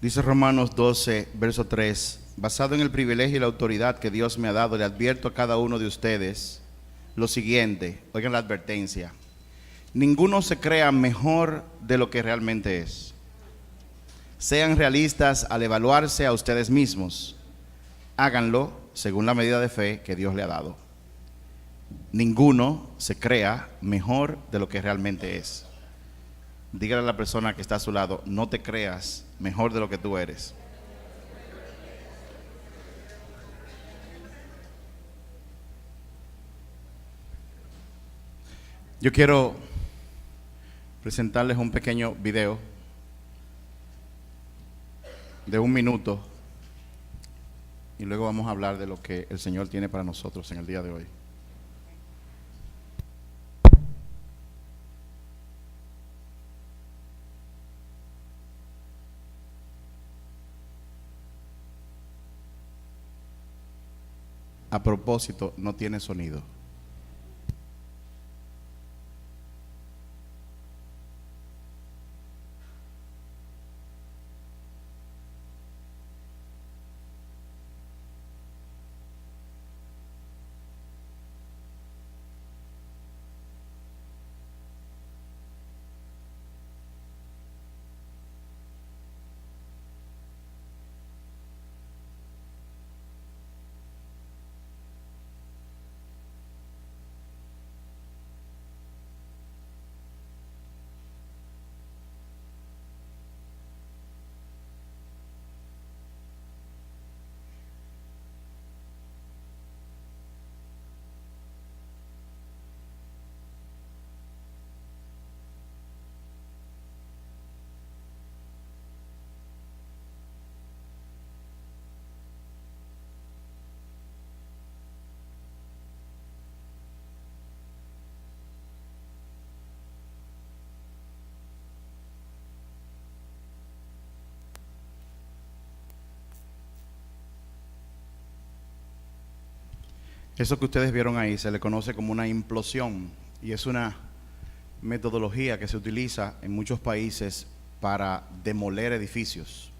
Dice Romanos 12, verso 3, basado en el privilegio y la autoridad que Dios me ha dado, le advierto a cada uno de ustedes lo siguiente, oigan la advertencia: ninguno se crea mejor de lo que realmente es. Sean realistas al evaluarse a ustedes mismos. Háganlo según la medida de fe que Dios le ha dado. Ninguno se crea mejor de lo que realmente es. Dígale a la persona que está a su lado: no te creas mejor de lo que tú eres. Yo quiero presentarles un pequeño video de 1 minuto y luego vamos a hablar de lo que el Señor tiene para nosotros en el día de hoy. A propósito, no tiene sonido. Eso que ustedes vieron ahí se le conoce como una implosión y es una metodología que se utiliza en muchos países para demoler edificios.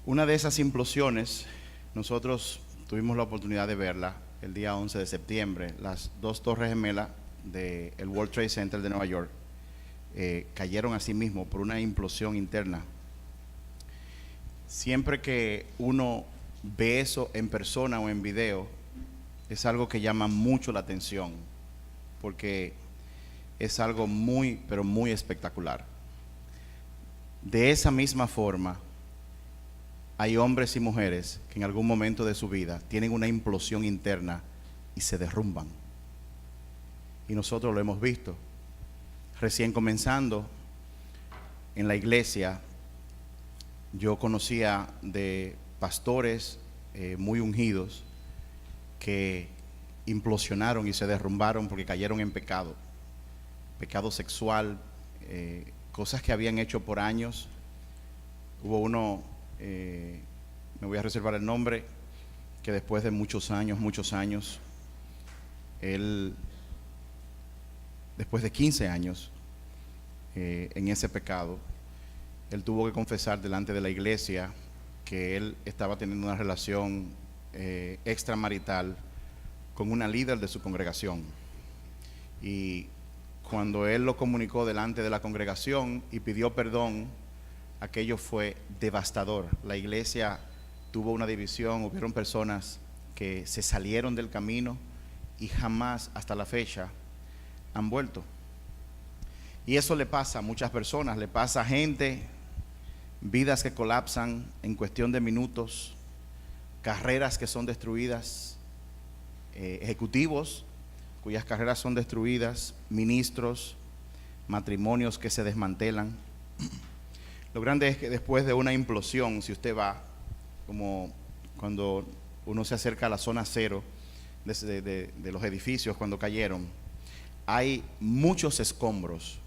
Una de esas implosiones, nosotros tuvimos la oportunidad de verla el día 11 de septiembre. Las 2 torres gemelas del World Trade Center de Nueva York cayeron a sí mismo por una implosión interna. Siempre que uno ve eso en persona o en video, es algo que llama mucho la atención, porque es algo muy, pero muy espectacular. De esa misma forma, hay hombres y mujeres que en algún momento de su vida tienen una implosión interna y se derrumban. Y nosotros lo hemos visto. Recién comenzando en la iglesia, yo conocía de pastores muy ungidos que implosionaron y se derrumbaron porque cayeron en pecado sexual, cosas que habían hecho por años. Hubo uno, me voy a reservar el nombre, que después de muchos años, él, después de 15 años en ese pecado, él tuvo que confesar delante de la iglesia que él estaba teniendo una relación extramarital con una líder de su congregación. Y cuando él lo comunicó delante de la congregación y pidió perdón, aquello fue devastador. La iglesia tuvo una división, hubieron personas que se salieron del camino y jamás hasta la fecha han vuelto. Y eso le pasa a muchas personas, le pasa a gente, vidas que colapsan en cuestión de minutos, carreras que son destruidas, ejecutivos cuyas carreras son destruidas, ministros, matrimonios que se desmantelan. Lo grande es que después de una implosión, si usted va, como cuando uno se acerca a la zona cero de los edificios cuando cayeron, hay muchos escombros.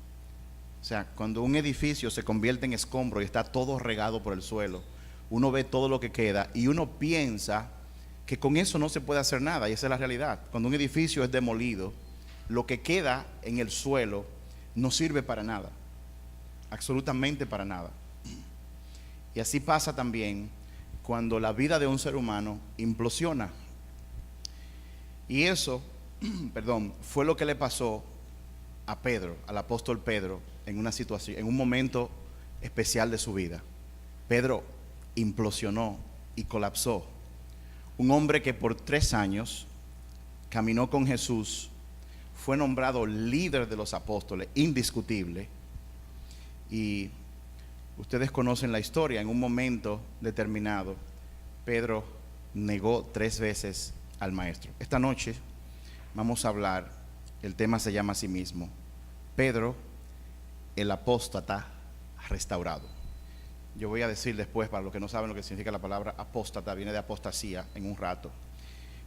O sea, cuando un edificio se convierte en escombro y está todo regado por el suelo, uno ve todo lo que queda y uno piensa que con eso no se puede hacer nada, y esa es la realidad. Cuando un edificio es demolido, lo que queda en el suelo no sirve para nada, absolutamente para nada. Y así pasa también cuando la vida de un ser humano implosiona. Y eso, perdón, fue lo que le pasó a Pedro, al apóstol Pedro, en una situación, en un momento especial de su vida. Pedro implosionó y colapsó. Un hombre que por 3 años caminó con Jesús, fue nombrado líder de los apóstoles, indiscutible. Y ustedes conocen la historia. En un momento determinado, Pedro negó 3 veces al maestro. Esta noche vamos a hablar, el tema se llama a sí mismo, Pedro, el apóstata restaurado. Yo voy a decir después, para los que no saben lo que significa la palabra apóstata, viene de apostasía, en un rato.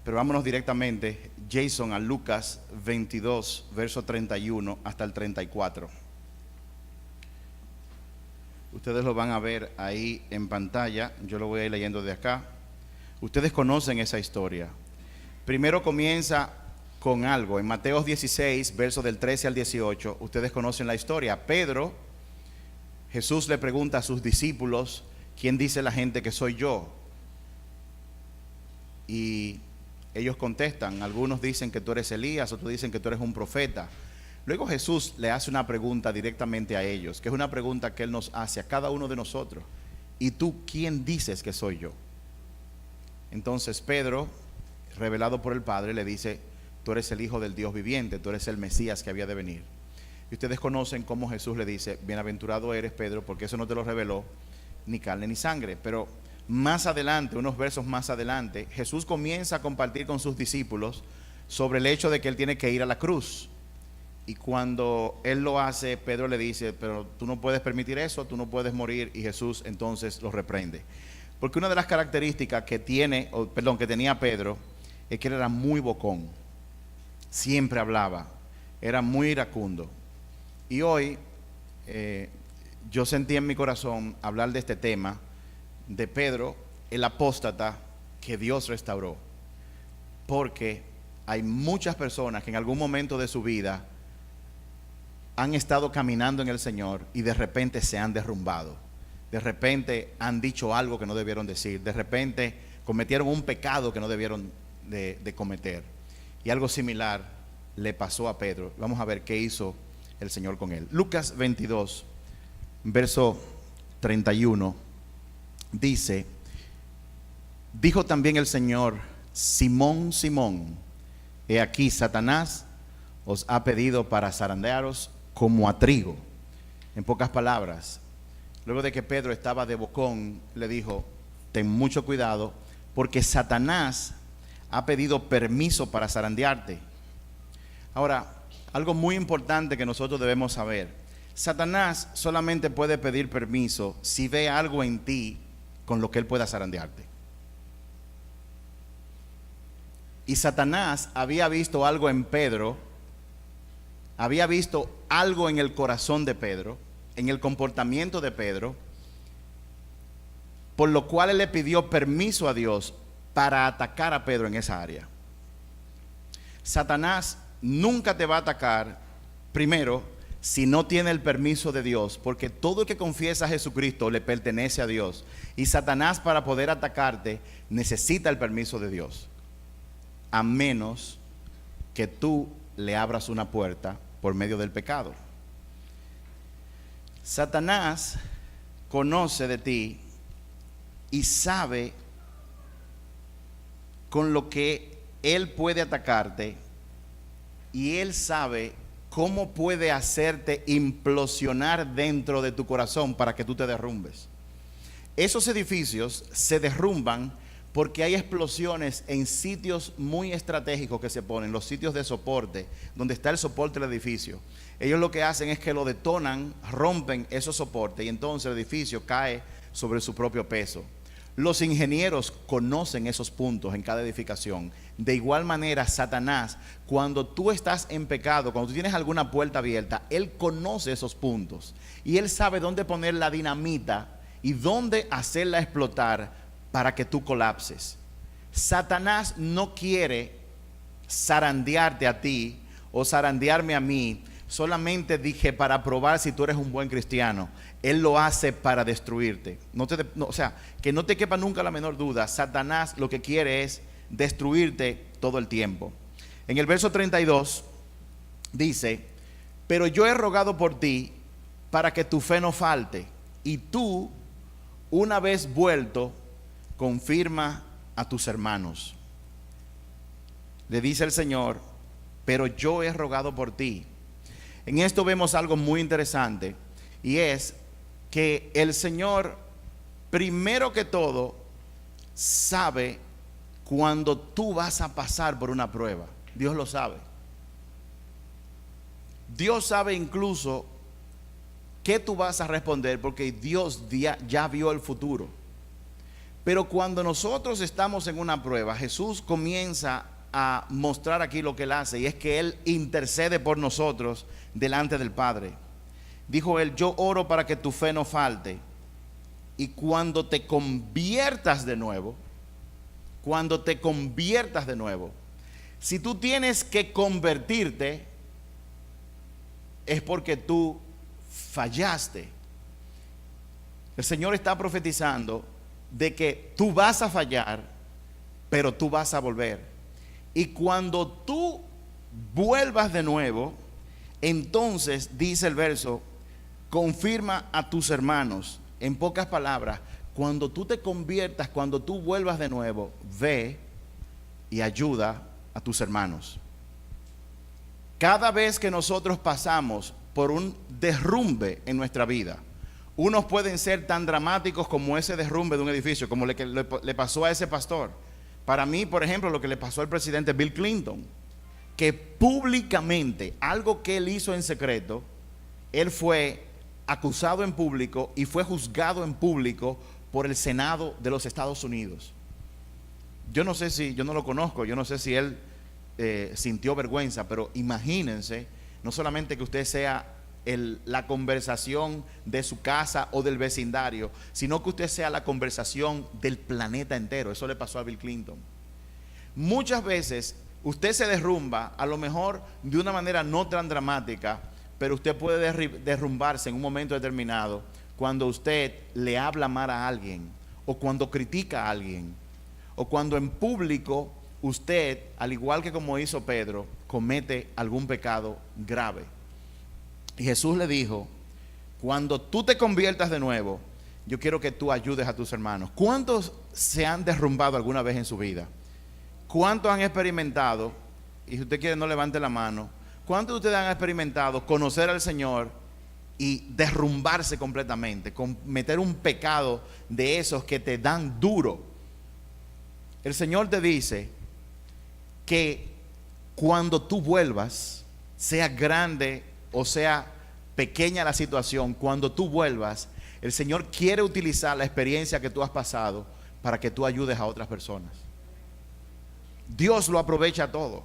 Pero vámonos directamente, Jason, a Lucas 22, verso 31 hasta el 34. Ustedes lo van a ver ahí en pantalla, yo lo voy a ir leyendo de acá. Ustedes conocen esa historia. Primero comienza con algo, en Mateo 16, versos del 13 al 18, ustedes conocen la historia. Pedro, Jesús le pregunta a sus discípulos, ¿quién dice la gente que soy yo? Y ellos contestan, algunos dicen que tú eres Elías, otros dicen que tú eres un profeta. Luego Jesús le hace una pregunta directamente a ellos, que es una pregunta que Él nos hace a cada uno de nosotros. ¿Y tú quién dices que soy yo? Entonces Pedro, revelado por el Padre, le dice, tú eres el Hijo del Dios viviente, tú eres el Mesías que había de venir. Y ustedes conocen cómo Jesús le dice, bienaventurado eres, Pedro, porque eso no te lo reveló ni carne ni sangre. Pero más adelante, unos versos más adelante, Jesús comienza a compartir con sus discípulos sobre el hecho de que Él tiene que ir a la cruz. Y cuando Él lo hace, Pedro le dice, pero tú no puedes permitir eso, tú no puedes morir. Y Jesús entonces lo reprende. Porque una de las características que tenía Pedro, es que él era muy bocón. Siempre hablaba, era muy iracundo. Y hoy yo sentí en mi corazón hablar de este tema, de Pedro, el apóstata que Dios restauró. Porque hay muchas personas que en algún momento de su vida han estado caminando en el Señor y de repente se han derrumbado. De repente han dicho algo que no debieron decir. De repente cometieron un pecado que no debieron de cometer. Y algo similar le pasó a Pedro. Vamos a ver qué hizo el Señor con él. Lucas 22, verso 31, dice, dijo también el Señor, Simón, Simón, he aquí Satanás os ha pedido para zarandearos como a trigo. En pocas palabras, luego de que Pedro estaba de bocón, le dijo, ten mucho cuidado, porque Satanás ha pedido permiso para zarandearte. Ahora, algo muy importante que nosotros debemos saber, Satanás solamente puede pedir permiso si ve algo en ti con lo que él pueda zarandearte. Y Satanás había visto algo en Pedro, había visto algo en el corazón de Pedro, en el comportamiento de Pedro, por lo cual él le pidió permiso a Dios para atacar a Pedro en esa área. Satanás nunca te va a atacar, primero, si no tiene el permiso de Dios, porque todo el que confiesa a Jesucristo le pertenece a Dios. Y Satanás, para poder atacarte, necesita el permiso de Dios, a menos que tú le abras una puerta por medio del pecado. Satanás conoce de ti y sabe con lo que él puede atacarte, y él sabe cómo puede hacerte implosionar dentro de tu corazón para que tú te derrumbes. Esos edificios se derrumban porque hay explosiones en sitios muy estratégicos que se ponen, los sitios de soporte, donde está el soporte del edificio. Ellos lo que hacen es que lo detonan, rompen esos soportes y entonces el edificio cae sobre su propio peso. Los ingenieros conocen esos puntos en cada edificación. De igual manera, Satanás, cuando tú estás en pecado, cuando tú tienes alguna puerta abierta, él conoce esos puntos y él sabe dónde poner la dinamita y dónde hacerla explotar para que tú colapses. Satanás no quiere zarandearte a ti o zarandearme a mí, solamente dije para probar si tú eres un buen cristiano. Él lo hace para destruirte. O sea, que no te quepa nunca la menor duda. Satanás lo que quiere es destruirte todo el tiempo. En el verso 32 dice: pero yo he rogado por ti para que tu fe no falte, y tú, una vez vuelto, confirma a tus hermanos. Le dice el Señor: pero yo he rogado por ti. En esto vemos algo muy interesante, y es que el Señor, primero que todo, sabe cuando tú vas a pasar por una prueba. Dios lo sabe. Dios sabe incluso qué tú vas a responder, porque Dios ya vio el futuro. Pero cuando nosotros estamos en una prueba, Jesús comienza a mostrar aquí lo que Él hace, y es que Él intercede por nosotros delante del Padre. Dijo Él: yo oro para que tu fe no falte, y cuando te conviertas de nuevo, si tú tienes que convertirte, es porque tú fallaste. El Señor está profetizando de que tú vas a fallar, pero tú vas a volver. Y cuando tú vuelvas de nuevo, entonces, dice el verso, confirma a tus hermanos. En pocas palabras, cuando tú te conviertas, cuando tú vuelvas de nuevo, ve y ayuda a tus hermanos. Cada vez que nosotros pasamos por un derrumbe en nuestra vida, unos pueden ser tan dramáticos como ese derrumbe de un edificio, como le pasó a ese pastor. Para mí, por ejemplo, lo que le pasó al presidente Bill Clinton, que públicamente, algo que él hizo en secreto, él fue acusado en público y fue juzgado en público por el Senado de los Estados Unidos. Yo no lo conozco, yo no sé si él sintió vergüenza, pero imagínense, no solamente que usted sea la conversación de su casa o del vecindario, sino que usted sea la conversación del planeta entero. Eso le pasó a Bill Clinton. Muchas veces usted se derrumba, a lo mejor de una manera no tan dramática, pero usted puede derrumbarse en un momento determinado cuando usted le habla mal a alguien, o cuando critica a alguien, o cuando en público usted, al igual que como hizo Pedro, comete algún pecado grave. Y Jesús le dijo: cuando tú te conviertas de nuevo, yo quiero que tú ayudes a tus hermanos. ¿Cuántos se han derrumbado alguna vez en su vida? ¿Cuántos han experimentado? Y si usted quiere, no levante la mano. ¿Cuántos de ustedes han experimentado conocer al Señor y derrumbarse completamente, cometer un pecado de esos que te dan duro? El Señor te dice que cuando tú vuelvas, sea grande o sea pequeña la situación, cuando tú vuelvas, el Señor quiere utilizar la experiencia que tú has pasado para que tú ayudes a otras personas. Dios lo aprovecha todo.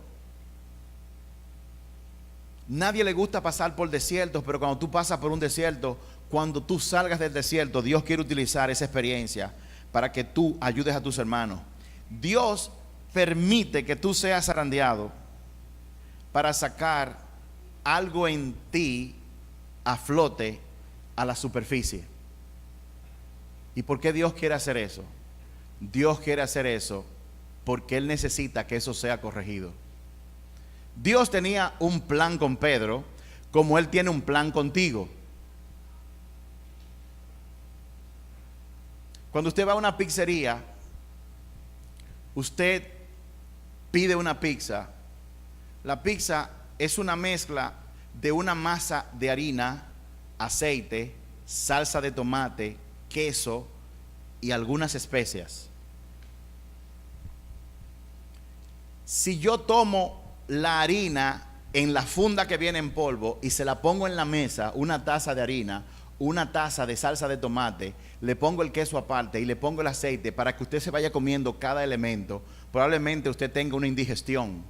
Nadie le gusta pasar por desiertos, pero cuando tú pasas por un desierto, cuando tú salgas del desierto, Dios quiere utilizar esa experiencia para que tú ayudes a tus hermanos. Dios permite que tú seas zarandeado para sacar algo en ti a flote, a la superficie. ¿Y por qué Dios quiere hacer eso? Dios quiere hacer eso porque Él necesita que eso sea corregido. Dios tenía un plan con Pedro, como Él tiene un plan contigo. Cuando usted va a una pizzería, usted pide una pizza. La pizza es una mezcla de una masa de harina, aceite, salsa de tomate, queso y algunas especias. Si yo tomo la harina en la funda que viene en polvo y se la pongo en la mesa, una taza de harina, una taza de salsa de tomate, le pongo el queso aparte y le pongo el aceite para que usted se vaya comiendo cada elemento, probablemente usted tenga una indigestión.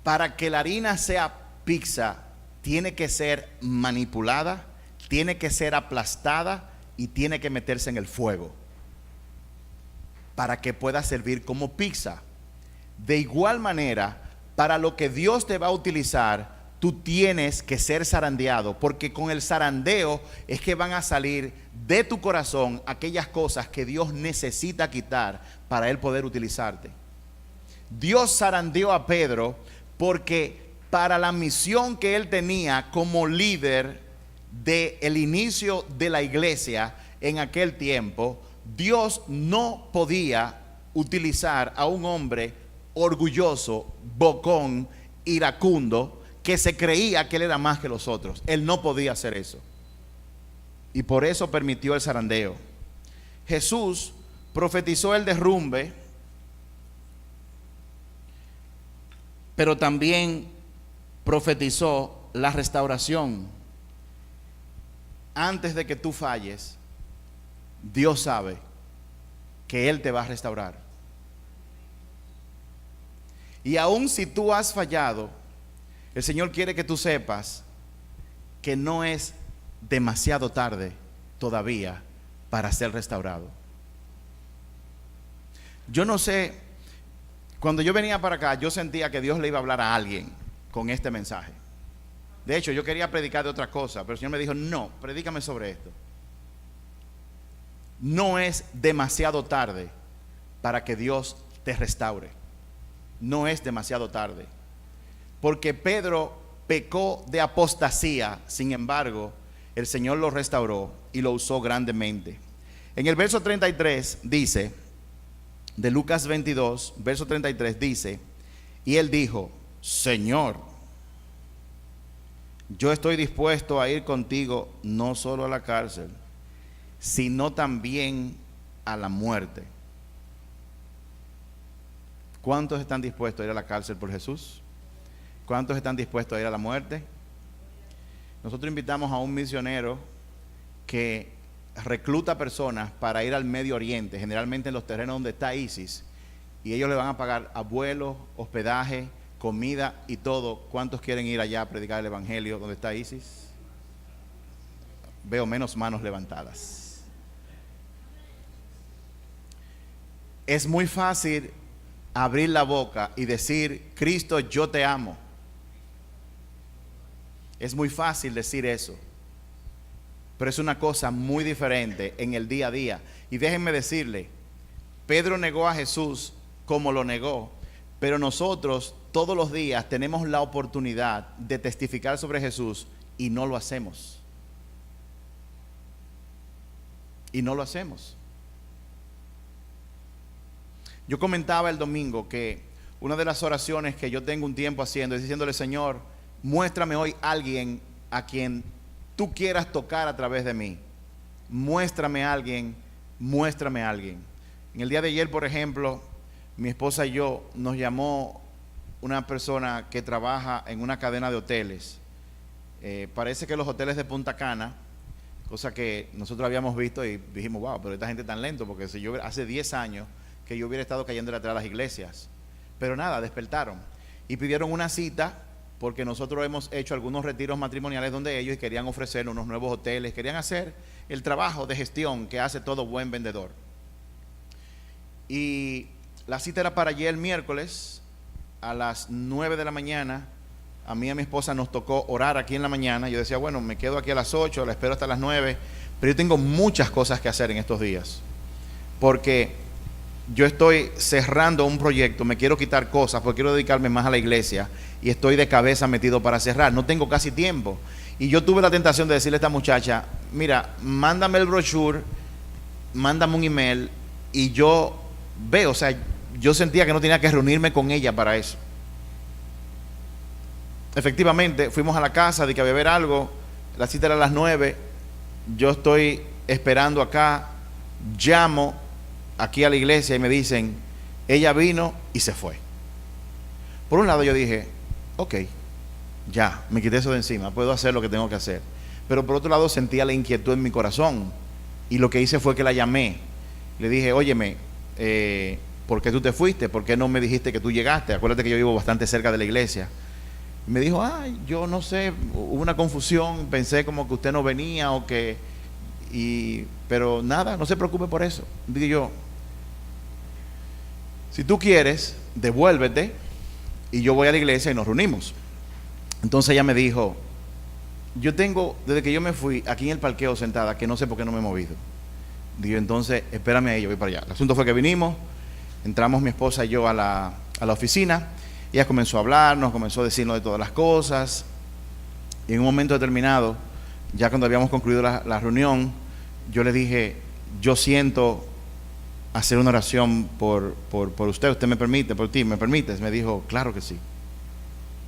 Para que la harina sea pizza, tiene que ser manipulada, tiene que ser aplastada y tiene que meterse en el fuego para que pueda servir como pizza. De igual manera, para lo que Dios te va a utilizar, tú tienes que ser zarandeado, porque con el zarandeo es que van a salir de tu corazón aquellas cosas que Dios necesita quitar para Él poder utilizarte. Dios zarandeó a Pedro porque para la misión que él tenía como líder del inicio de la iglesia en aquel tiempo, Dios no podía utilizar a un hombre orgulloso, bocón, iracundo, que se creía que él era más que los otros. Él no podía hacer eso. Y por eso permitió el zarandeo. Jesús profetizó el derrumbe, pero también profetizó la restauración. Antes de que tú falles, Dios sabe que Él te va a restaurar. Y aun si tú has fallado, el Señor quiere que tú sepas que no es demasiado tarde todavía para ser restaurado. Yo no sé, cuando yo venía para acá, yo sentía que Dios le iba a hablar a alguien con este mensaje. De hecho, yo quería predicar de otra cosa, pero el Señor me dijo, no, predícame sobre esto. No es demasiado tarde para que Dios te restaure. No es demasiado tarde. Porque Pedro pecó de apostasía, sin embargo, el Señor lo restauró y lo usó grandemente. En el verso 33 dice, de Lucas 22, verso 33 dice, y él dijo, Señor, yo estoy dispuesto a ir contigo no solo a la cárcel, sino también a la muerte. ¿Cuántos están dispuestos a ir a la cárcel por Jesús? ¿Cuántos están dispuestos a ir a la muerte? Nosotros invitamos a un misionero que recluta personas para ir al Medio Oriente, generalmente en los terrenos donde está ISIS, y ellos le van a pagar vuelos, hospedaje, comida y todo. ¿Cuántos quieren ir allá a predicar el evangelio donde está ISIS? Veo menos manos levantadas. Es muy fácil abrir la boca y decir, Cristo, yo te amo. Es muy fácil decir eso, pero es una cosa muy diferente en el día a día. Y déjenme decirle, Pedro negó a Jesús como lo negó, pero nosotros todos los días tenemos la oportunidad de testificar sobre Jesús y no lo hacemos. Y no lo hacemos. Yo comentaba el domingo que una de las oraciones que yo tengo un tiempo haciendo es diciéndole, Señor, muéstrame hoy a alguien a quien tú quieras tocar a través de mí. Muéstrame a alguien, muéstrame a alguien. En el día de ayer, por ejemplo, mi esposa y yo nos llamó una persona que trabaja en una cadena de hoteles. Parece que los hoteles de Punta Cana, cosa que nosotros habíamos visto y dijimos, wow, pero esta gente tan lento, porque si yo hace 10 años que yo hubiera estado cayendo atrás de las iglesias. Pero nada, despertaron y pidieron una cita, porque nosotros hemos hecho algunos retiros matrimoniales donde ellos querían ofrecer unos nuevos hoteles, querían hacer el trabajo de gestión que hace todo buen vendedor. Y la cita era para ayer miércoles a las 9 de la mañana. A mí y a mi esposa nos tocó orar aquí en la mañana. Yo decía, bueno, me quedo aquí a las 8, la espero hasta las 9, pero yo tengo muchas cosas que hacer en estos días, porque yo estoy cerrando un proyecto, me quiero quitar cosas porque quiero dedicarme más a la iglesia y estoy de cabeza metido para cerrar, no tengo casi tiempo. Y yo tuve la tentación de decirle a esta muchacha, mira, mándame el brochure, mándame un email y yo veo, o sea, yo sentía que no tenía que reunirme con ella para eso. Efectivamente, fuimos a la casa, de que había ver algo, la cita era a las 9, yo estoy esperando acá, llamo aquí a la iglesia y me dicen, ella vino y se fue. Por un lado yo dije, ok, ya, me quité eso de encima, puedo hacer lo que tengo que hacer. Pero por otro lado sentía la inquietud en mi corazón y lo que hice fue que la llamé. Le dije, óyeme, ¿por qué tú te fuiste? ¿Por qué no me dijiste que tú llegaste? Acuérdate que yo vivo bastante cerca de la iglesia. Y me dijo, ay, yo no sé, hubo una confusión, pensé como que usted no venía o que... pero nada, no se preocupe por eso. Digo yo, si tú quieres, devuélvete, y yo voy a la iglesia y nos reunimos. Entonces ella me dijo, yo tengo, desde que yo me fui, aquí en el parqueo sentada, que no sé por qué no me he movido. Digo, entonces, espérame ahí, yo voy para allá. El asunto fue que vinimos, entramos mi esposa y yo a la oficina, ella comenzó a hablar, nos comenzó a decirnos de todas las cosas, y en un momento determinado, ya cuando habíamos concluido la reunión, yo le dije, yo siento hacer una oración por usted me permite, por ti, ¿me permites? Me dijo, claro que sí.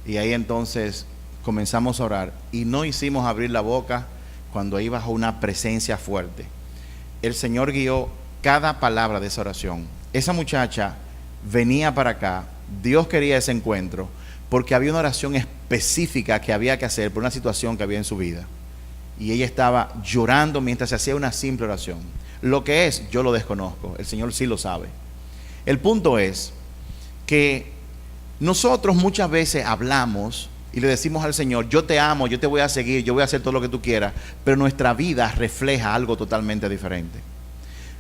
Y ahí entonces comenzamos a orar y no hicimos abrir la boca cuando ahí bajó una presencia fuerte. El Señor guió cada palabra de esa oración. Esa muchacha venía para acá, Dios quería ese encuentro porque había una oración específica que había que hacer por una situación que había en su vida. Y ella estaba llorando mientras se hacía una simple oración. Lo que es, yo lo desconozco, el Señor sí lo sabe. El punto es que nosotros muchas veces hablamos y le decimos al Señor, yo te amo, yo te voy a seguir, yo voy a hacer todo lo que tú quieras, pero nuestra vida refleja algo totalmente diferente.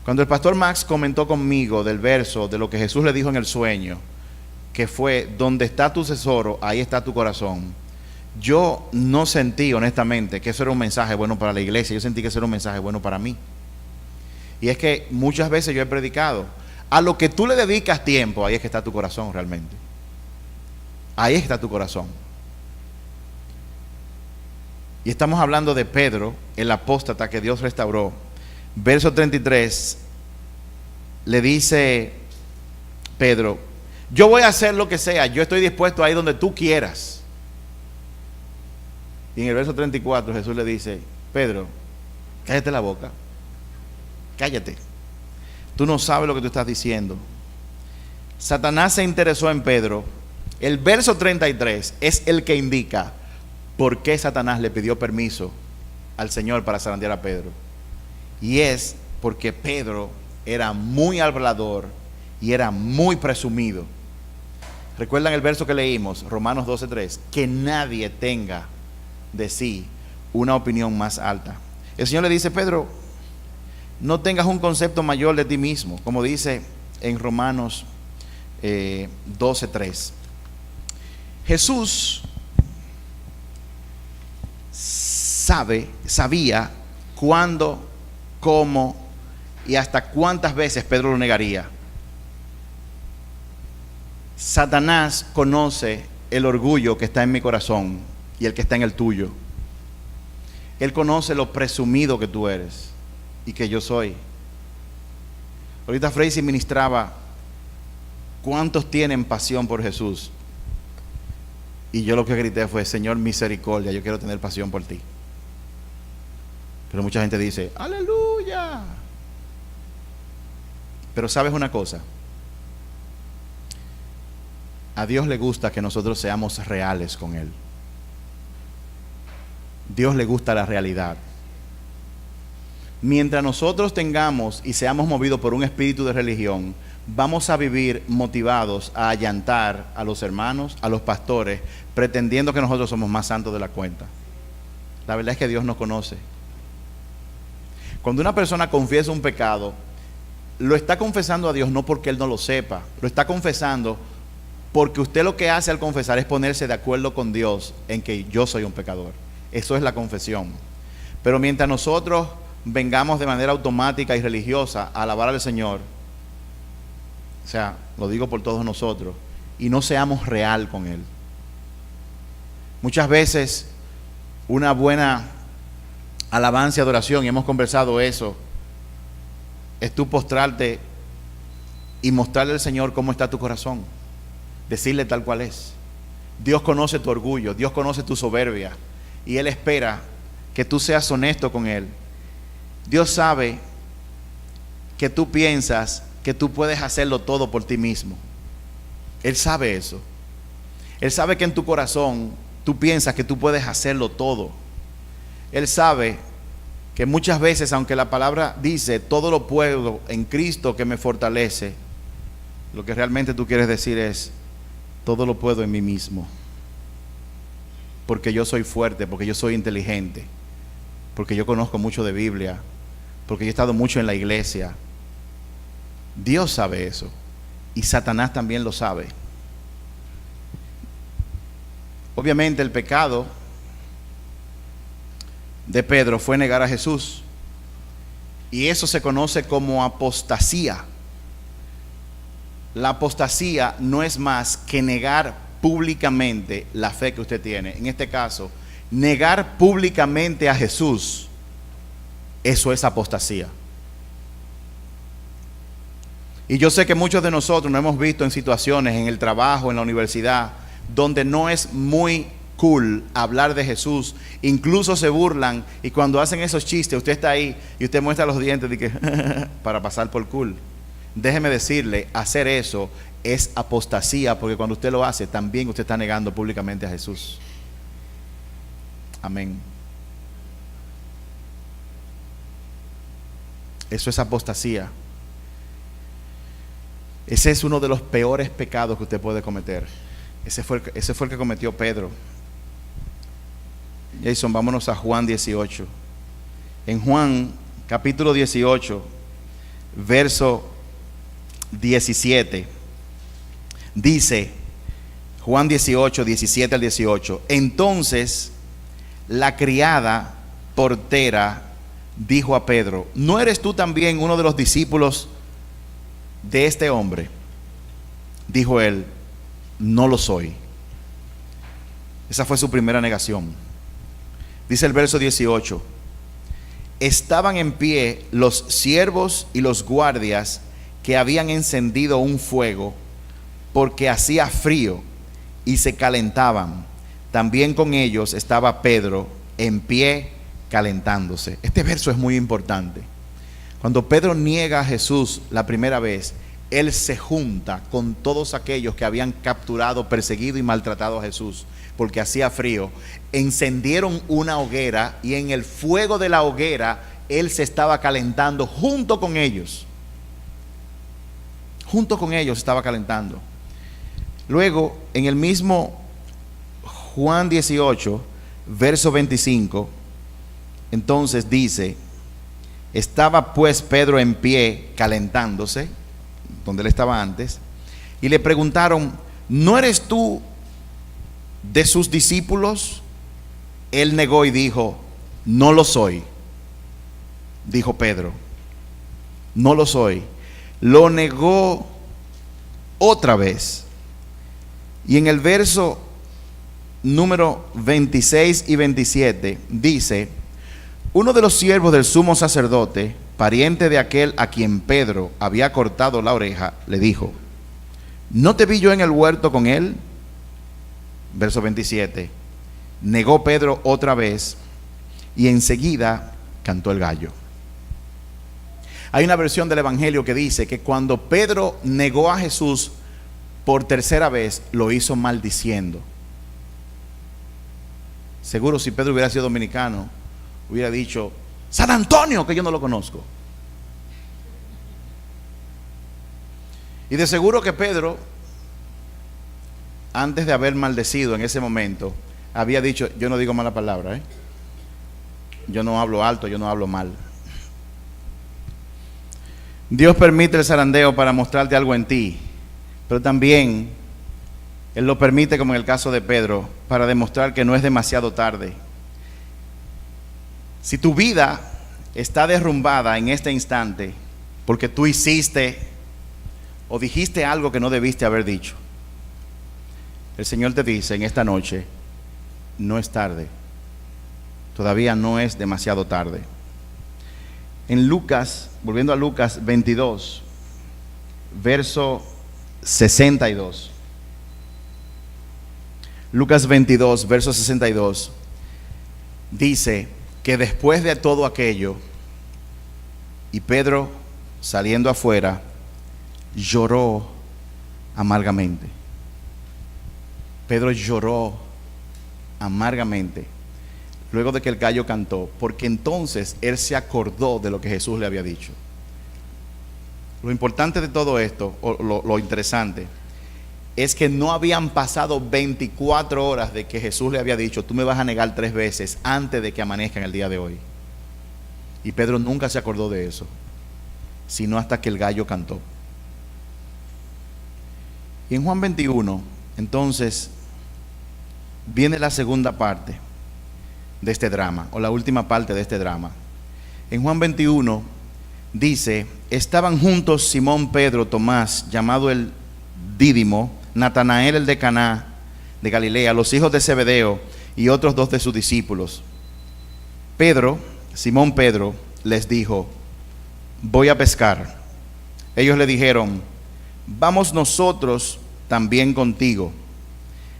Cuando el pastor Max comentó conmigo del verso de lo que Jesús le dijo en el sueño, que fue, donde está tu tesoro, ahí está tu corazón, yo no sentí honestamente que eso era un mensaje bueno para la iglesia, yo sentí que eso era un mensaje bueno para mí. Y es que muchas veces yo he predicado, a lo que tú le dedicas tiempo, ahí es que está tu corazón realmente. Ahí está tu corazón. Y estamos hablando de Pedro, el apóstata que Dios restauró. Verso 33, le dice Pedro, yo voy a hacer lo que sea, yo estoy dispuesto a ir donde tú quieras. Y en el verso 34 Jesús le dice, Pedro, cállate la boca, cállate, tú no sabes lo que tú estás diciendo. Satanás se interesó en Pedro. El verso 33 es el que indica por qué Satanás le pidió permiso al Señor para zarandear a Pedro. Y es porque Pedro era muy hablador y era muy presumido. ¿Recuerdan el verso que leímos? Romanos 12:3, que nadie tenga de sí una opinión más alta. El Señor le dice, Pedro, no tengas un concepto mayor de ti mismo, como dice en Romanos 12:3. Jesús sabía cuándo, cómo y hasta cuántas veces Pedro lo negaría. Satanás conoce el orgullo que está en mi corazón y el que está en el tuyo. Él conoce lo presumido que tú eres y que yo soy. Ahorita Freisy ministraba cuántos tienen pasión por Jesús. Y yo lo que grité fue, Señor, misericordia, yo quiero tener pasión por ti. Pero mucha gente dice, aleluya. Pero ¿sabes una cosa? A Dios le gusta que nosotros seamos reales con Él. Dios le gusta la realidad. Mientras nosotros tengamos y seamos movidos por un espíritu de religión, vamos a vivir motivados a allantar a los hermanos, a los pastores, pretendiendo que nosotros somos más santos de la cuenta. La verdad es que Dios nos conoce. Cuando una persona confiesa un pecado, lo está confesando a Dios no porque Él no lo sepa, lo está confesando porque usted lo que hace al confesar es ponerse de acuerdo con Dios en que yo soy un pecador. Eso es la confesión. Pero mientras nosotros vengamos de manera automática y religiosa a alabar al Señor, o sea, lo digo por todos nosotros, y no seamos real con Él. Muchas veces una buena alabanza y adoración, y hemos conversado eso, es tú postrarte y mostrarle al Señor cómo está tu corazón, decirle tal cual es. Dios conoce tu orgullo, Dios conoce tu soberbia, y Él espera que tú seas honesto con Él. Dios sabe que tú piensas que tú puedes hacerlo todo por ti mismo. Él sabe eso. Él sabe que en tu corazón tú piensas que tú puedes hacerlo todo. Él sabe que muchas veces, aunque la palabra dice todo lo puedo en Cristo que me fortalece, lo que realmente tú quieres decir es todo lo puedo en mí mismo, porque yo soy fuerte, porque yo soy inteligente, porque yo conozco mucho de Biblia, porque yo he estado mucho en la iglesia. Dios sabe eso, y Satanás también lo sabe. Obviamente el pecado de Pedro fue negar a Jesús. Y eso se conoce como apostasía. La apostasía no es más que negar públicamente la fe que usted tiene. En este caso, negar públicamente a Jesús, eso es apostasía. Y yo sé que muchos de nosotros nos hemos visto en situaciones, en el trabajo, en la universidad, donde no es muy cool hablar de Jesús. Incluso se burlan, y cuando hacen esos chistes, usted está ahí y usted muestra los dientes de que para pasar por cool. Déjeme decirle, hacer eso es apostasía, porque cuando usted lo hace, también usted está negando públicamente a Jesús. Amén. Eso es apostasía. Ese es uno de los peores pecados que usted puede cometer. Ese fue el que cometió Pedro. Jason, vámonos a Juan 18. En Juan capítulo 18, verso 17, dice, Juan 18, 17 al 18, entonces la criada portera dijo a Pedro, ¿no eres tú también uno de los discípulos de este hombre? Dijo él, no lo soy. Esa fue su primera negación. Dice el verso 18, estaban en pie los siervos y los guardias que habían encendido un fuego porque hacía frío y se calentaban. También con ellos estaba Pedro en pie calentándose. Este verso es muy importante. Cuando Pedro niega a Jesús la primera vez, él se junta con todos aquellos que habían capturado, perseguido y maltratado a Jesús porque hacía frío. Encendieron una hoguera y en el fuego de la hoguera él se estaba calentando junto con ellos. Junto con ellos estaba calentando. Luego, en el mismo Juan 18, verso 25, entonces dice, estaba pues Pedro en pie calentándose, donde él estaba antes, y le preguntaron, ¿no eres tú de sus discípulos? Él negó y dijo, no lo soy. Dijo Pedro, no lo soy. Lo negó otra vez. Y en el verso número 26 y 27 dice, uno de los siervos del sumo sacerdote, pariente de aquel a quien Pedro había cortado la oreja, le dijo, ¿no te vi yo en el huerto con él? Verso 27, negó Pedro otra vez y enseguida cantó el gallo. Hay una versión del evangelio que dice que cuando Pedro negó a Jesús por tercera vez, lo hizo maldiciendo. Seguro si Pedro hubiera sido dominicano, hubiera dicho, San Antonio, que yo no lo conozco. Y de seguro que Pedro, antes de haber maldecido en ese momento, había dicho, yo no digo mala palabra, yo no hablo alto, yo no hablo mal. Dios permite el zarandeo para mostrarte algo en ti, pero también Él lo permite, como en el caso de Pedro, para demostrar que no es demasiado tarde. Si tu vida está derrumbada en este instante porque tú hiciste o dijiste algo que no debiste haber dicho, el Señor te dice en esta noche, no es tarde, todavía no es demasiado tarde. En Lucas, volviendo a Lucas 22, verso 62. Lucas 22, verso 62, dice que después de todo aquello, y Pedro saliendo afuera, lloró amargamente. Pedro lloró amargamente luego de que el gallo cantó, porque entonces él se acordó de lo que Jesús le había dicho. Lo importante de todo esto, o lo interesante, es que no habían pasado 24 horas de que Jesús le había dicho, tú me vas a negar 3 veces antes de que amanezca en el día de hoy. Y Pedro nunca se acordó de eso, sino hasta que el gallo cantó. Y en Juan 21, entonces, viene la segunda parte de este drama, o la última parte de este drama. En Juan 21 dice: estaban juntos Simón Pedro, Tomás, llamado el Dídimo, Natanael el de Caná de Galilea, los hijos de Zebedeo y otros dos de sus discípulos. Simón Pedro les dijo: voy a pescar. Ellos le dijeron: vamos nosotros también contigo.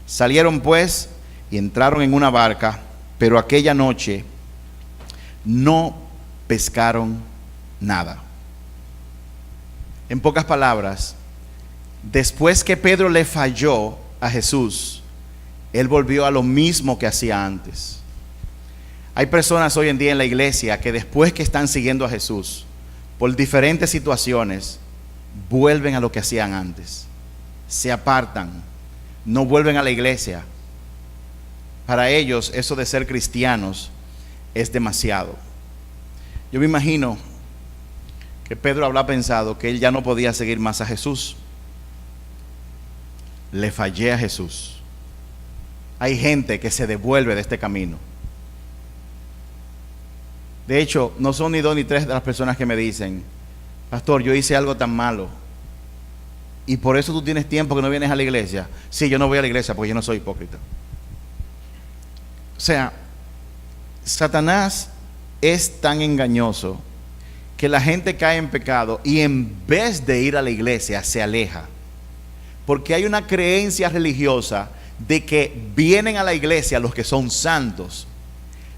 Salieron pues y entraron en una barca, pero aquella noche no pescaron nada. En pocas palabras, después que Pedro le falló a Jesús, él volvió a lo mismo que hacía antes. Hay personas hoy en día en la iglesia que después que están siguiendo a Jesús, por diferentes situaciones, vuelven a lo que hacían antes. Se apartan, no vuelven a la iglesia. Para ellos eso de ser cristianos es demasiado. Yo me imagino que Pedro habrá pensado que él ya no podía seguir más a Jesús. Le fallé a Jesús. Hay gente que se devuelve de este camino. De hecho, no son ni dos ni tres de las personas que me dicen: pastor, yo hice algo tan malo y por eso tú tienes tiempo que no vienes a la iglesia. Sí, yo no voy a la iglesia porque yo no soy hipócrita. O sea, Satanás es tan engañoso que la gente cae en pecado y en vez de ir a la iglesia se aleja, porque hay una creencia religiosa de que vienen a la iglesia los que son santos.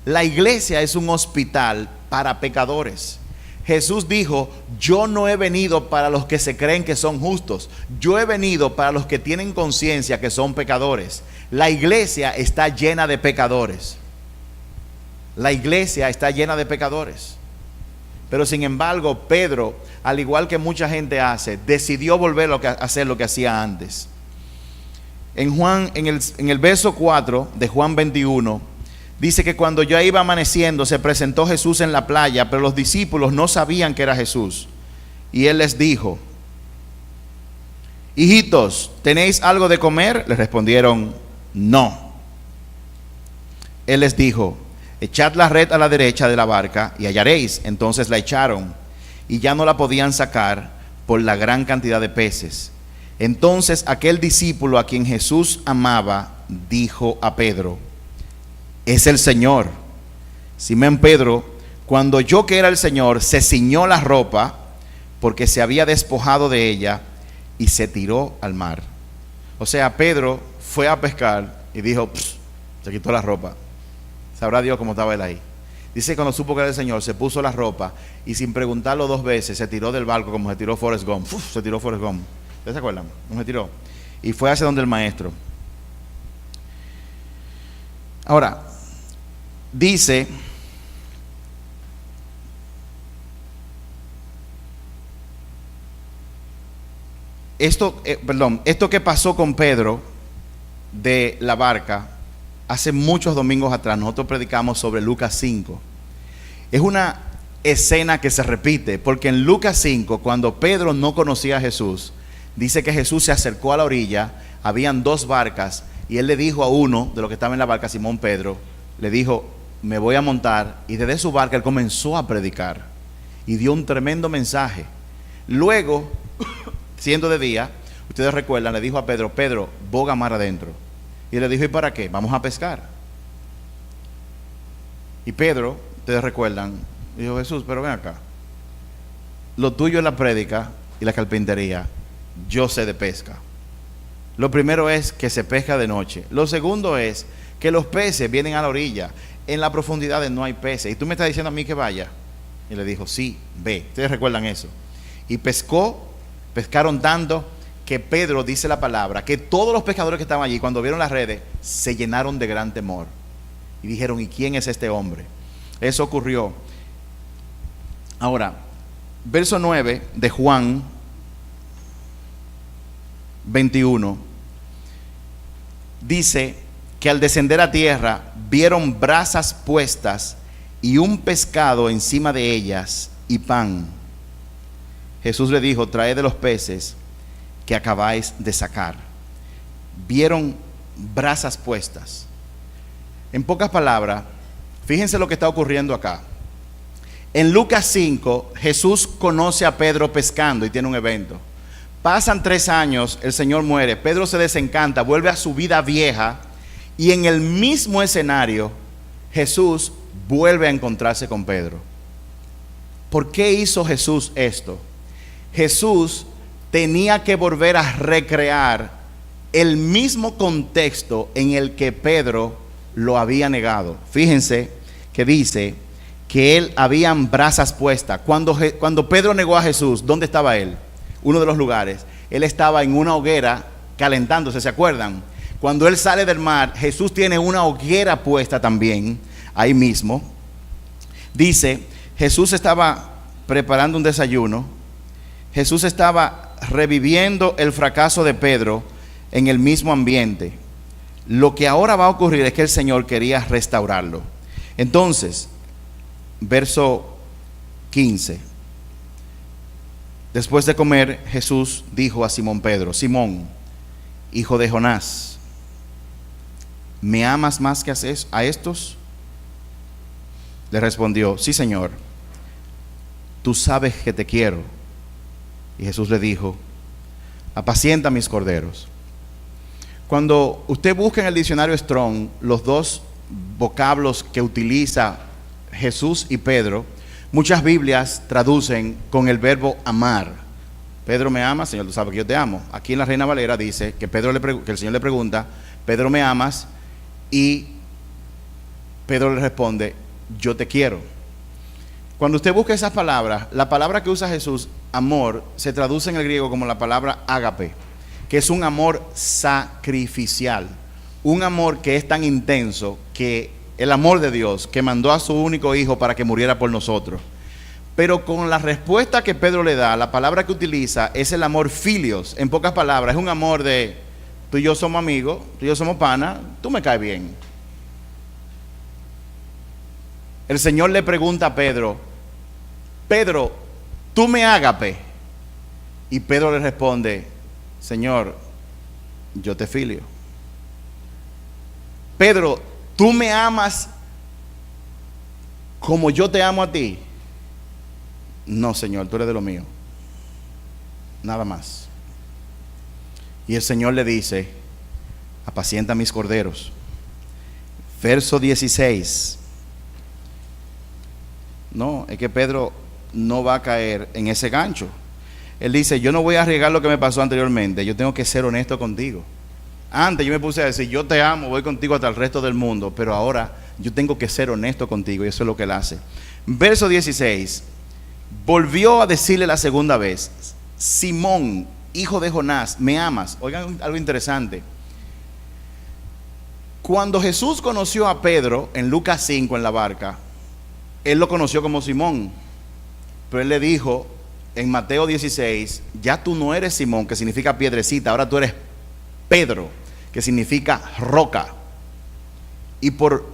La iglesia es un hospital para pecadores. Jesús dijo: yo no he venido para los que se creen que son justos, yo he venido para los que tienen conciencia que son pecadores. La iglesia está llena de pecadores. La iglesia está llena de pecadores. Pero sin embargo, Pedro, al igual que mucha gente hace, decidió volver a hacer lo que hacía antes. En el verso 4 de Juan 21, dice que cuando ya iba amaneciendo, se presentó Jesús en la playa, pero los discípulos no sabían que era Jesús. Y él les dijo: hijitos, ¿tenéis algo de comer? Les respondieron: no. Él les dijo: echad la red a la derecha de la barca y hallaréis. Entonces la echaron y ya no la podían sacar por la gran cantidad de peces. Entonces aquel discípulo a quien Jesús amaba dijo a Pedro: es el Señor. Simón Pedro, cuando oyó que era el Señor, se ciñó la ropa porque se había despojado de ella y se tiró al mar. O sea, Pedro fue a pescar y dijo: se quitó la ropa. Sabrá Dios cómo estaba él ahí. Dice que cuando supo que era el Señor, se puso la ropa y sin preguntarlo dos veces se tiró del barco como se tiró Forrest Gump. Se tiró Forrest Gump. ¿Ustedes se acuerdan? ¿Cómo se tiró? Y fue hacia donde el maestro. Ahora, dice esto que pasó con Pedro de la barca hace muchos domingos atrás. Nosotros predicamos sobre Lucas 5. Es una escena que se repite, porque en Lucas 5, cuando Pedro no conocía a Jesús, dice que Jesús se acercó a la orilla, habían dos barcas, y él le dijo a uno de los que estaba en la barca, Simón Pedro, le dijo: me voy a montar. Y desde su barca él comenzó a predicar y dio un tremendo mensaje. Luego, siendo de día, ustedes recuerdan, le dijo a Pedro: Pedro, boga mar adentro. Y le dijo: ¿y para qué? Vamos a pescar. Y Pedro, ustedes recuerdan, dijo: Jesús, pero ven acá, lo tuyo es la prédica y la carpintería, yo sé de pesca. Lo primero es que se pesca de noche. Lo segundo es que los peces vienen a la orilla. En las profundidades no hay peces. Y tú me estás diciendo a mí que vaya. Y le dijo: sí, ve. Ustedes recuerdan eso. Y pescaron tanto que Pedro, dice la palabra, que todos los pescadores que estaban allí, cuando vieron las redes, se llenaron de gran temor. Y dijeron: ¿y quién es este hombre? Eso ocurrió. Ahora, verso 9 de Juan 21 dice que al descender a tierra vieron brasas puestas y un pescado encima de ellas y pan. Jesús le dijo: traed de los peces que acabáis de sacar. Vieron brasas puestas. En pocas palabras, fíjense lo que está ocurriendo acá. En Lucas 5, Jesús conoce a Pedro pescando y tiene un evento. Pasan 3 años, el Señor muere, Pedro se desencanta, vuelve a su vida vieja y en el mismo escenario Jesús vuelve a encontrarse con Pedro. ¿Por qué hizo Jesús esto? Jesús tenía que volver a recrear el mismo contexto en el que Pedro lo había negado. Fíjense que dice que él habían brasas puestas. Cuando Pedro negó a Jesús, ¿dónde estaba él? Uno de los lugares. Él estaba en una hoguera calentándose, ¿se acuerdan? Cuando él sale del mar, Jesús tiene una hoguera puesta también, ahí mismo. Dice, Jesús estaba preparando un desayuno. Jesús estaba reviviendo el fracaso de Pedro en el mismo ambiente. Lo que ahora va a ocurrir es que el Señor quería restaurarlo. Entonces, verso 15. Después de comer, Jesús dijo a Simón Pedro: Simón, hijo de Jonás, ¿me amas más que a estos? Le respondió: sí, Señor, tú sabes que te quiero. Y Jesús le dijo: apacienta mis corderos. Cuando usted busca en el diccionario Strong los dos vocablos que utiliza Jesús y Pedro, muchas Biblias traducen con el verbo amar. Pedro, ¿me amas? Señor, tú sabes que yo te amo. Aquí en la Reina Valera dice que que el Señor le pregunta: Pedro, ¿me amas? Y Pedro le responde: yo te quiero. Cuando usted busca esas palabras, la palabra que usa Jesús, amor, se traduce en el griego como la palabra ágape, que es un amor sacrificial, un amor que es tan intenso que el amor de Dios, que mandó a su único hijo para que muriera por nosotros. Pero con la respuesta que Pedro le da, la palabra que utiliza es el amor filios. En pocas palabras, es un amor de tú y yo somos amigos, tú y yo somos pana, tú me caes bien. El Señor le pregunta a Pedro: Pedro, ¿tú me ágape? Y Pedro le responde: Señor, yo te filio. Pedro, ¿tú me amas como yo te amo a ti? No, Señor, tú eres de lo mío. Nada más. Y el Señor le dice: apacienta mis corderos. Verso 16. No, es que Pedro no va a caer en ese gancho. Él dice: yo no voy a arriesgar lo que me pasó anteriormente, yo tengo que ser honesto contigo. Antes yo me puse a decir: yo te amo, voy contigo hasta el resto del mundo, pero ahora yo tengo que ser honesto contigo, y eso es lo que él hace. Verso 16, volvió a decirle la segunda vez: Simón, hijo de Jonás, ¿me amas? Oigan algo interesante. Cuando Jesús conoció a Pedro en Lucas 5 en la barca, él lo conoció como Simón, pero él le dijo en Mateo 16: ya tú no eres Simón, que significa piedrecita, ahora tú eres Pedro, que significa roca. Y por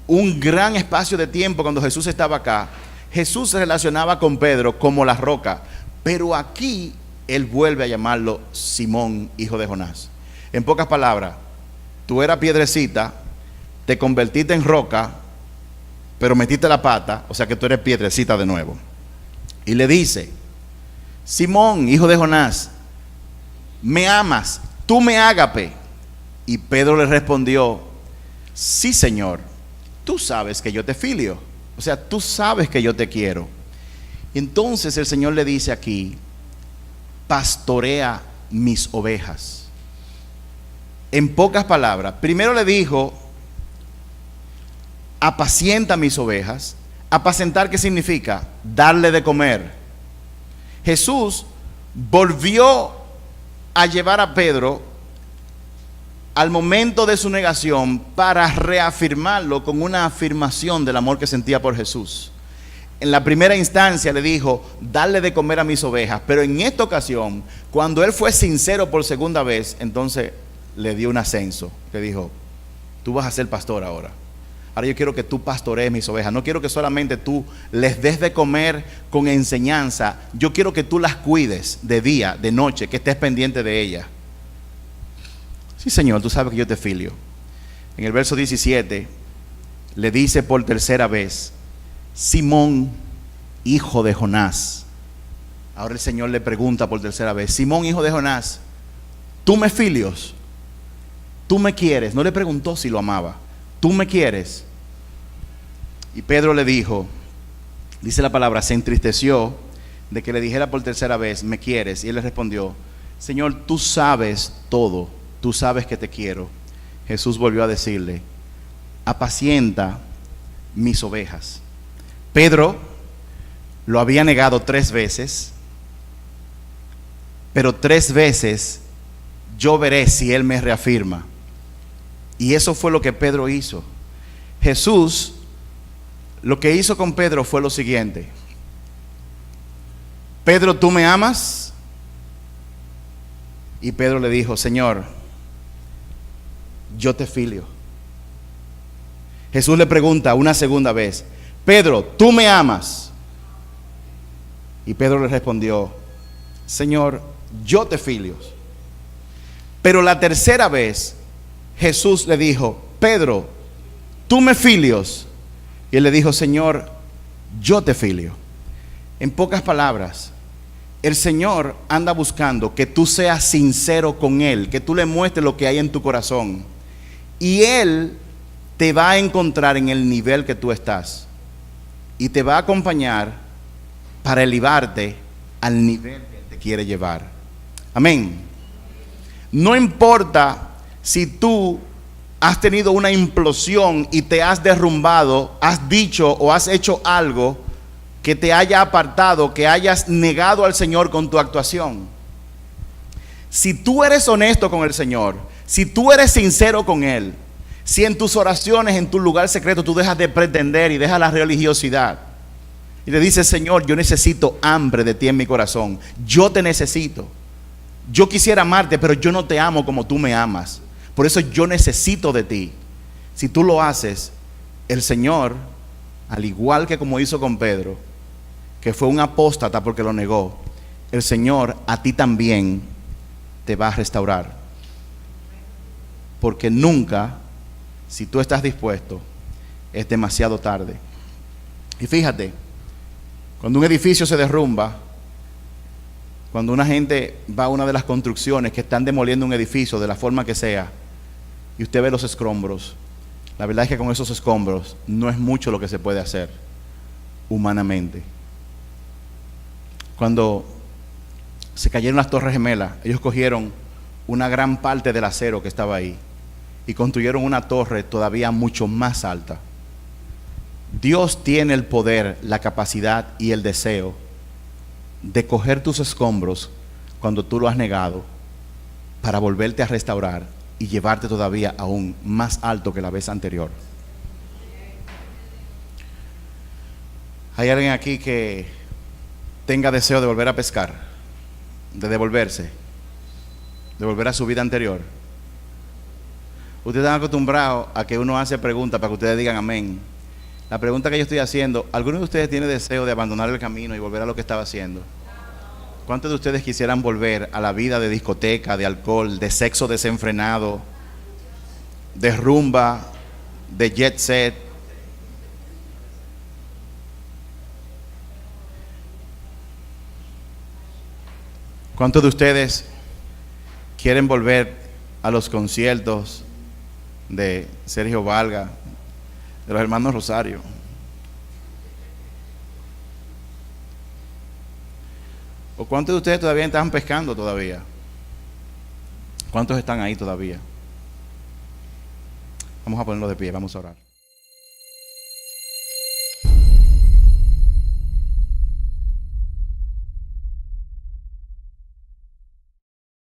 un gran espacio de tiempo, cuando Jesús estaba acá, Jesús se relacionaba con Pedro como la roca, pero aquí él vuelve a llamarlo Simón, hijo de Jonás. En pocas palabras, tú eras piedrecita, te convertiste en roca, pero metiste la pata, o sea que tú eres piedrecita de nuevo. Y le dice: Simón, hijo de Jonás, ¿me amas? ¿Tú me ágape? Y Pedro le respondió: sí, Señor, tú sabes que yo te filio, o sea, tú sabes que yo te quiero. Y entonces el Señor le dice aquí: pastorea mis ovejas. En pocas palabras, primero le dijo: apacienta mis ovejas. Apacentar, ¿qué significa? Darle de comer. Jesús volvió a llevar a Pedro al momento de su negación para reafirmarlo con una afirmación del amor que sentía por Jesús. En la primera instancia le dijo: darle de comer a mis ovejas, pero en esta ocasión, cuando él fue sincero por segunda vez, entonces le dio un ascenso. Le dijo: tú vas a ser pastor ahora. Ahora yo quiero que tú pastorees mis ovejas. No quiero que solamente tú les des de comer con enseñanza. Yo quiero que tú las cuides de día, de noche, que estés pendiente de ellas. Sí, Señor, tú sabes que yo te filio. En el verso 17, le dice por tercera vez: Simón, hijo de Jonás. Ahora el Señor le pregunta por tercera vez: Simón, hijo de Jonás, ¿tú me filios? ¿Tú me quieres? No le preguntó si lo amaba. ¿Tú me quieres? Y Pedro le dijo, dice la palabra, se entristeció de que le dijera por tercera vez: ¿me quieres? Y él le respondió: Señor, tú sabes todo, tú sabes que te quiero. Jesús volvió a decirle: apacienta mis ovejas. Pedro lo había negado 3 veces, pero 3 veces yo veré si él me reafirma. Y eso fue lo que Pedro hizo. Jesús lo que hizo con Pedro fue lo siguiente: Pedro, ¿tú me amas? Y Pedro le dijo: Señor, yo te filio. Jesús le pregunta una segunda vez: Pedro, ¿tú me amas? Y Pedro le respondió: Señor, yo te filio. Pero la tercera vez Jesús le dijo: Pedro, ¿tú me filios? Y él le dijo: Señor, yo te filio. En pocas palabras, el Señor anda buscando que tú seas sincero con Él, que tú le muestres lo que hay en tu corazón. Y Él te va a encontrar en el nivel que tú estás. Y te va a acompañar para elevarte al nivel que Él te quiere llevar. Amén. No importa si tú has tenido una implosión y te has derrumbado, has dicho o has hecho algo que te haya apartado, que hayas negado al Señor con tu actuación. Si tú eres honesto con el Señor, si tú eres sincero con Él, si en tus oraciones, en tu lugar secreto, tú dejas de pretender y dejas la religiosidad y le dices: Señor, yo necesito hambre de ti en mi corazón, yo te necesito, yo quisiera amarte, pero yo no te amo como tú me amas, por eso yo necesito de ti. Si tú lo haces, el Señor, al igual que como hizo con Pedro, que fue un apóstata porque lo negó, el Señor a ti también te va a restaurar. Porque nunca, si tú estás dispuesto, es demasiado tarde. Y fíjate, cuando un edificio se derrumba, cuando una gente va a una de las construcciones que están demoliendo un edificio de la forma que sea, y usted ve los escombros, la verdad es que con esos escombros no es mucho lo que se puede hacer humanamente. Cuando se cayeron las Torres Gemelas, ellos cogieron una gran parte del acero que estaba ahí y construyeron una torre todavía mucho más alta. Dios tiene el poder, la capacidad y el deseo de coger tus escombros cuando tú lo has negado, para volverte a restaurar y llevarte todavía aún más alto que la vez anterior. ¿Hay alguien aquí que tenga deseo de volver a pescar, de devolverse, de volver a su vida anterior? Ustedes están acostumbrados a que uno hace preguntas para que ustedes digan amén. La pregunta que yo estoy haciendo: ¿alguno de ustedes tiene deseo de abandonar el camino y volver a lo que estaba haciendo? ¿Cuántos de ustedes quisieran volver a la vida de discoteca, de alcohol, de sexo desenfrenado, de rumba, de jet set? ¿Cuántos de ustedes quieren volver a los conciertos de Sergio Valga, de los hermanos Rosario? ¿O cuántos de ustedes todavía están pescando todavía? ¿Cuántos están ahí todavía? Vamos a ponerlo de pie, vamos a orar.